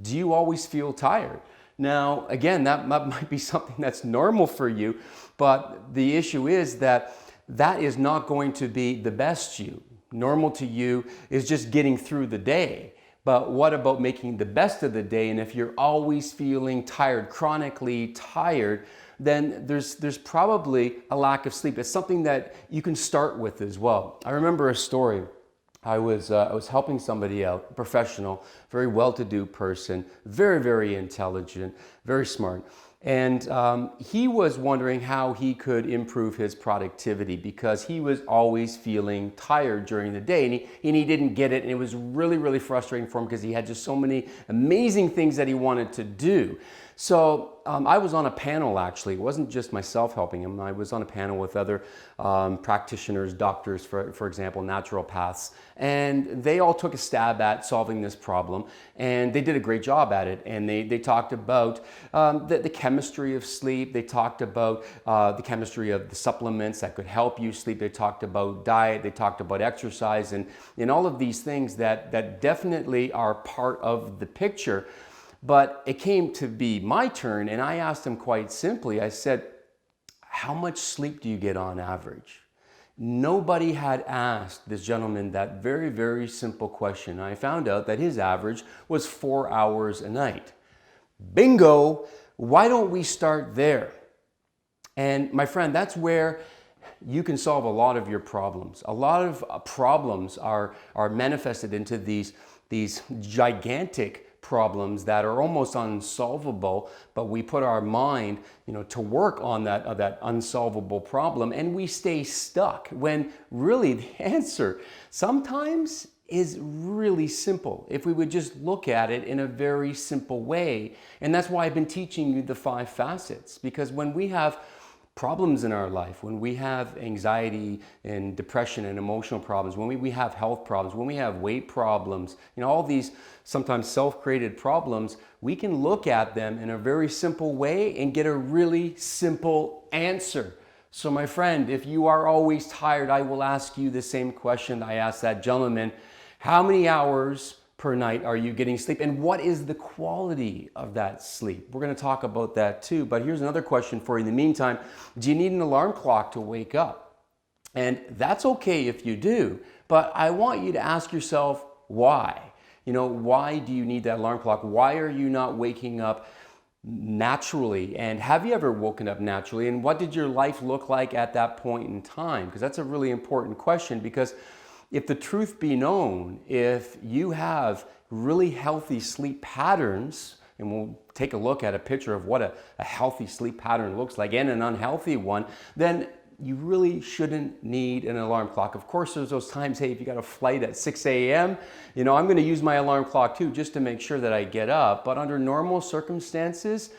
Do you always feel tired? Now, again, that might be something that's normal for you, but the issue is that that is not going to be the best you. Normal to you is just getting through the day. But what about making the best of the day? And if you're always feeling tired, chronically tired, then there's probably a lack of sleep. It's something that you can start with as well. I remember a story. I was helping somebody out, a professional, very well-to-do person, very, very intelligent, very smart. And he was wondering how he could improve his productivity because he was always feeling tired during the day, and he didn't get it. And it was really, really frustrating for him because he had just so many amazing things that he wanted to do. So I was on a panel, actually. It wasn't just myself helping him. I was on a panel with other practitioners, doctors, for example, naturopaths, and they all took a stab at solving this problem, and they did a great job at it. And they talked about the chemistry of sleep. They talked about the chemistry of the supplements that could help you sleep. They talked about diet. They talked about exercise, and all of these things that definitely are part of the picture. But it came to be my turn, and I asked him quite simply, I said, how much sleep do you get on average? Nobody had asked this gentleman that very, very simple question. I found out that his average was 4 hours a night. Bingo! Why don't we start there? And my friend, that's where you can solve a lot of your problems. A lot of problems are manifested into these gigantic problems that are almost unsolvable, but we put our mind, to work on that unsolvable problem, and we stay stuck when really the answer sometimes is really simple if we would just look at it in a very simple way. And that's why I've been teaching you the 5 facets, because when we have problems in our life, when we have anxiety and depression and emotional problems, when we have health problems, when we have weight problems, all these sometimes self-created problems, we can look at them in a very simple way and get a really simple answer. So my friend, if you are always tired, I will ask you the same question I asked that gentleman. How many hours per night are you getting sleep, and what is the quality of that sleep? We're going to talk about that too, but here's another question for you in the meantime. Do you need an alarm clock to wake up? And that's okay if you do, but I want you to ask yourself why. Why do you need that alarm clock? Why are you not waking up naturally? And have you ever woken up naturally? And what did your life look like at that point in time? Because that's a really important question, because if the truth be known, if you have really healthy sleep patterns, and we'll take a look at a picture of what a healthy sleep pattern looks like and an unhealthy one, then you really shouldn't need an alarm clock. Of course, there's those times, hey, if you got a flight at 6 a.m., I'm going to use my alarm clock too, just to make sure that I get up. But under normal circumstances,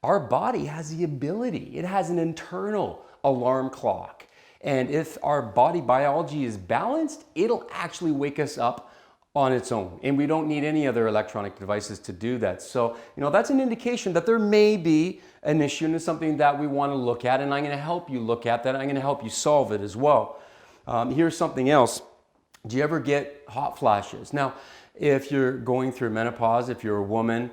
our body has the ability. It has an internal alarm clock. And if our body biology is balanced, it'll actually wake us up on its own. And we don't need any other electronic devices to do that. So, that's an indication that there may be an issue, and it's something that we want to look at. And I'm going to help you look at that. I'm going to help you solve it as well. Here's something else. Do you ever get hot flashes? Now, if you're going through menopause, if you're a woman,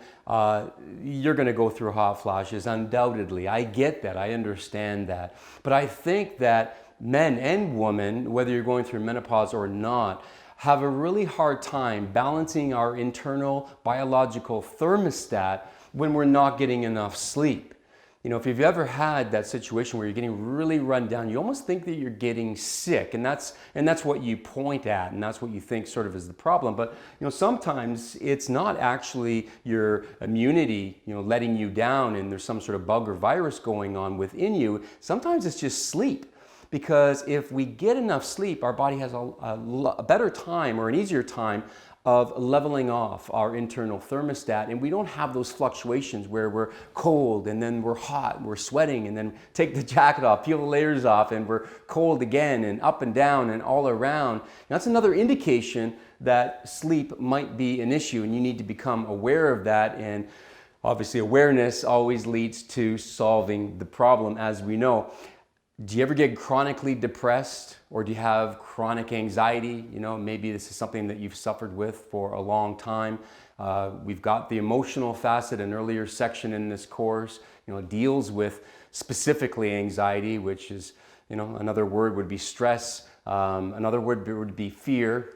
you're going to go through hot flashes, undoubtedly. I get that. I understand that. But I think that men and women, whether you're going through menopause or not, have a really hard time balancing our internal biological thermostat when we're not getting enough sleep. If you've ever had that situation where you're getting really run down, you almost think that you're getting sick, and that's what you point at, and that's what you think sort of is the problem. But sometimes it's not actually your immunity letting you down and there's some sort of bug or virus going on within you. Sometimes it's just sleep. Because if we get enough sleep, our body has a better time, or an easier time, of leveling off our internal thermostat, and we don't have those fluctuations where we're cold and then we're hot and we're sweating and then take the jacket off, peel the layers off, and we're cold again, and up and down and all around. That's another indication that sleep might be an issue, and you need to become aware of that. And obviously awareness always leads to solving the problem, as we know. Do you ever get chronically depressed, or do you have chronic anxiety? Maybe this is something that you've suffered with for a long time. We've got the emotional facet, an earlier section in this course, deals with specifically anxiety, which is, another word would be stress. Another word would be fear,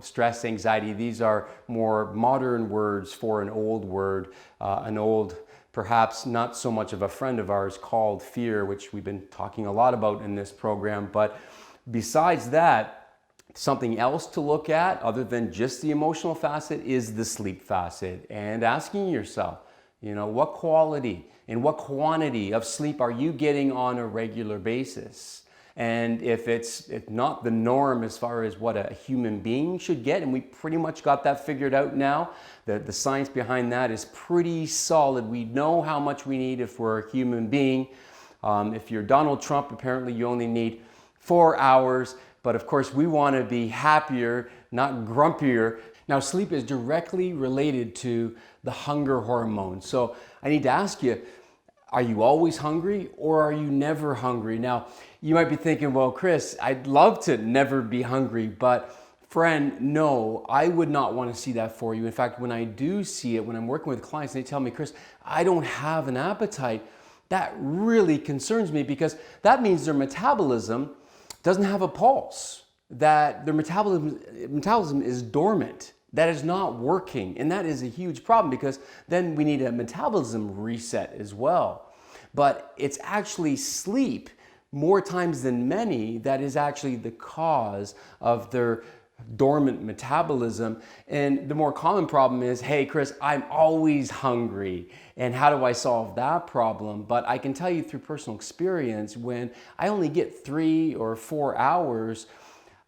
stress, anxiety. These are more modern words for an old word, perhaps not so much of a friend of ours, called fear, which we've been talking a lot about in this program. But besides that, something else to look at other than just the emotional facet is the sleep facet, and asking yourself, what quality and what quantity of sleep are you getting on a regular basis? And if it's not the norm as far as what a human being should get, and we pretty much got that figured out now, the science behind that is pretty solid. We know how much we need if we're a human being. If you're Donald Trump, apparently you only need 4 hours, but of course we want to be happier, not grumpier. Now, sleep is directly related to the hunger hormone. So I need to ask you, are you always hungry or are you never hungry? Now, you might be thinking, well, Kris, I'd love to never be hungry, but friend, no, I would not want to see that for you. In fact, when I do see it, when I'm working with clients, they tell me, Kris, I don't have an appetite. That really concerns me, because that means their metabolism doesn't have a pulse, that their metabolism is dormant. That is not working, and that is a huge problem, because then we need a metabolism reset as well. But it's actually sleep, more times than many, that is actually the cause of their dormant metabolism. And the more common problem is, hey Kris, I'm always hungry, and how do I solve that problem? But I can tell you through personal experience, when I only get 3 or 4 hours,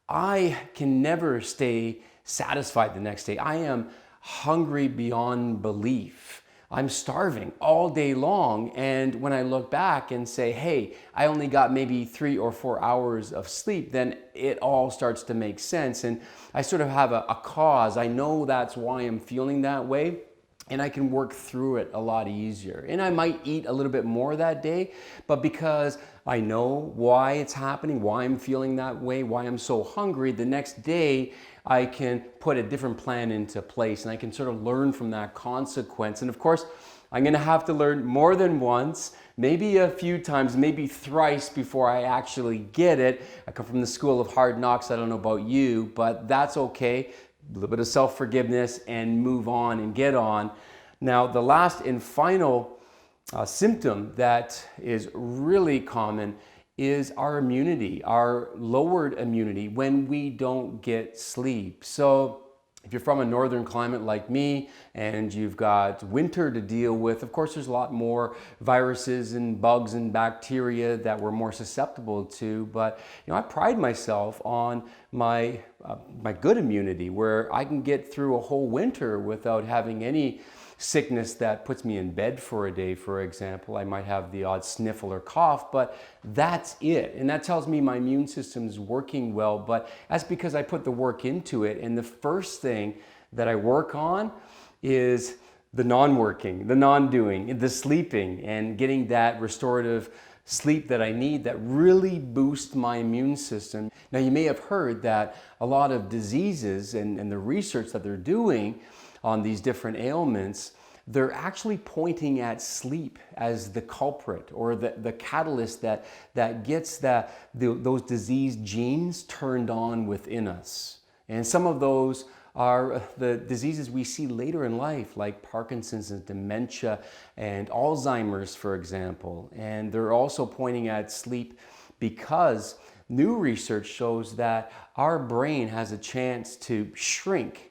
I can never stay satisfied the next day. I am hungry beyond belief. I'm starving all day long, and when I look back and say, hey, I only got maybe 3 or 4 hours of sleep, then it all starts to make sense, and I sort of have a cause. I know that's why I'm feeling that way, and I can work through it a lot easier. And I might eat a little bit more that day, but because I know why it's happening, why I'm feeling that way, why I'm so hungry, the next day I can put a different plan into place, and I can sort of learn from that consequence. And of course, I'm gonna have to learn more than once, maybe a few times, maybe thrice before I actually get it. I come from the school of hard knocks. I don't know about you, but that's okay. A little bit of self-forgiveness and move on and get on. Now, the last and final symptom that is really common is our immunity, our lowered immunity when we don't get sleep. So if you're from a northern climate like me and you've got winter to deal with, of course there's a lot more viruses and bugs and bacteria that we're more susceptible to. But I pride myself on my good immunity, where I can get through a whole winter without having any sickness that puts me in bed for a day, for example. I might have the odd sniffle or cough, but that's it. And that tells me my immune system is working well, but that's because I put the work into it. And the first thing that I work on is the non-working, the non-doing, the sleeping, and getting that restorative sleep that I need that really boosts my immune system. Now, you may have heard that a lot of diseases and the research that they're doing on these different ailments, they're actually pointing at sleep as the culprit, or the catalyst that gets those disease genes turned on within us. And some of those are the diseases we see later in life, like Parkinson's and dementia and Alzheimer's, for example. And they're also pointing at sleep because new research shows that our brain has a chance to shrink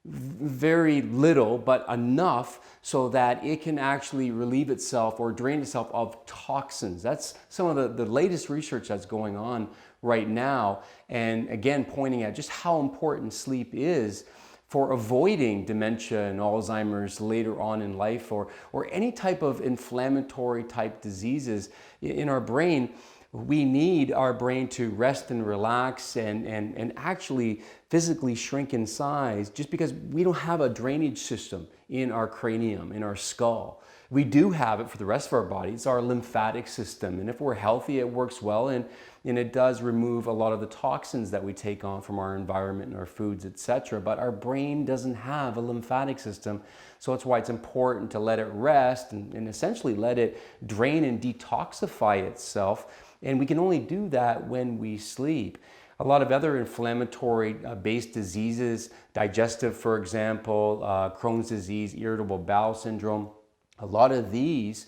very little, but enough so that it can actually relieve itself or drain itself of toxins. That's some of the latest research that's going on right now, and again pointing at just how important sleep is for avoiding dementia and Alzheimer's later on in life, or any type of inflammatory type diseases in our brain. We need our brain to rest and relax and actually physically shrink in size just because we don't have a drainage system in our cranium, in our skull. We do have it for the rest of our body. It's our lymphatic system. And if we're healthy, it works well, and it does remove a lot of the toxins that we take on from our environment and our foods, etc. But our brain doesn't have a lymphatic system. So that's why it's important to let it rest and essentially let it drain and detoxify itself. And we can only do that when we sleep. A lot of other inflammatory based diseases, digestive, for example, Crohn's disease, irritable bowel syndrome, a lot of these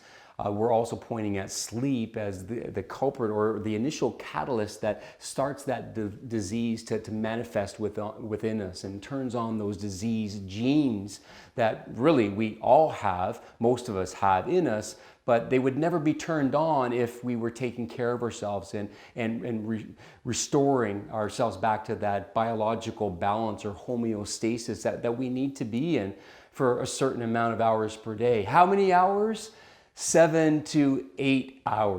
we're also pointing at sleep as the culprit or the initial catalyst that starts that disease to manifest within us and turns on those disease genes that really we all have, most of us have in us, but they would never be turned on if we were taking care of ourselves and restoring ourselves back to that biological balance or homeostasis that we need to be in for a certain amount of hours per day. How many hours? 7 to 8 hours.